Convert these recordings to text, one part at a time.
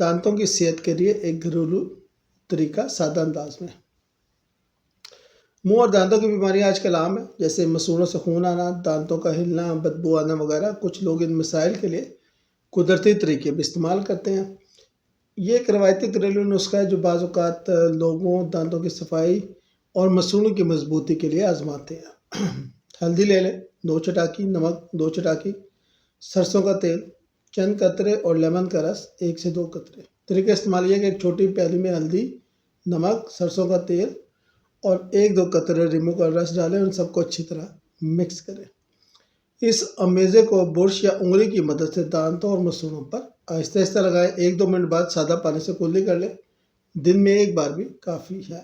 دانتوں کی صحت کے لیے ایک گھریلو طریقہ سادہ انداز میں۔ منہ اور دانتوں کی بیماریاں آج کل عام ہیں، جیسے مسوڑوں سے خون آنا، دانتوں کا ہلنا، بدبو آنا وغیرہ۔ کچھ لوگ ان مسائل کے لیے قدرتی طریقے بھی استعمال کرتے ہیں۔ یہ ایک روایتی گھریلو نسخہ ہے جو بعض اوقات لوگوں دانتوں کی صفائی اور مسوڑوں کی مضبوطی کے لیے آزماتے ہیں۔ ہلدی لے لیں 2 چٹاکی، نمک 2 چٹاکی، سرسوں کا تیل چند قطرے اور لیمن کا رس 1 سے 2 قطرے۔ طریقہ استعمال یہ ہے کہ ایک چھوٹی پیالی میں ہلدی، نمک، سرسوں کا تیل اور 1-2 قطرے لیموں کا رس ڈالیں، ان سب کو اچھی طرح مکس کریں۔ اس امیزے کو برش یا انگلی کی مدد سے دانتوں اور مسوڑوں پر آہستہ آہستہ لگائیں۔ 1-2 منٹ بعد سادہ پانی سے کلی کر لیں، دن میں 1 بار بھی کافی ہے۔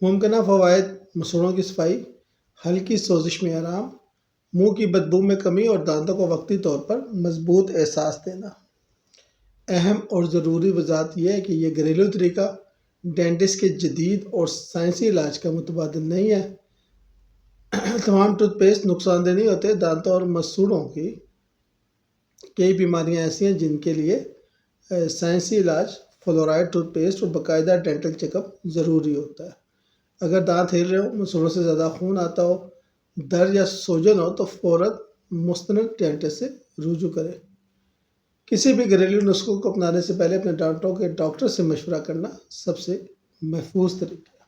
ممکنہ فوائد: مسوڑوں کی صفائی، ہلکی سوزش میں آرام، منہ کی بدبو میں کمی اور دانتوں کو وقتی طور پر مضبوط احساس دینا۔ اہم اور ضروری وضاحت یہ ہے کہ یہ گھریلو طریقہ ڈینٹسٹ کے جدید اور سائنسی علاج کا متبادل نہیں ہے۔ تمام ٹوتھ پیسٹ نقصان دہ نہیں ہوتے۔ دانتوں اور مسوڑوں کی کئی بیماریاں ایسی ہیں جن کے لیے سائنسی علاج، فلورائڈ ٹوتھ پیسٹ اور باقاعدہ ڈینٹل چیک اپ ضروری ہوتا ہے۔ اگر دانت ہل رہے ہوں، مسوڑوں سے زیادہ خون آتا ہو، درد یا سوجن ہو تو فوراً مستند ڈینٹسٹ سے رجوع کریں۔ کسی بھی گھریلو نسخوں کو اپنانے سے پہلے اپنے دانتوں کے ڈاکٹر سے مشورہ کرنا سب سے محفوظ طریقہ ہے۔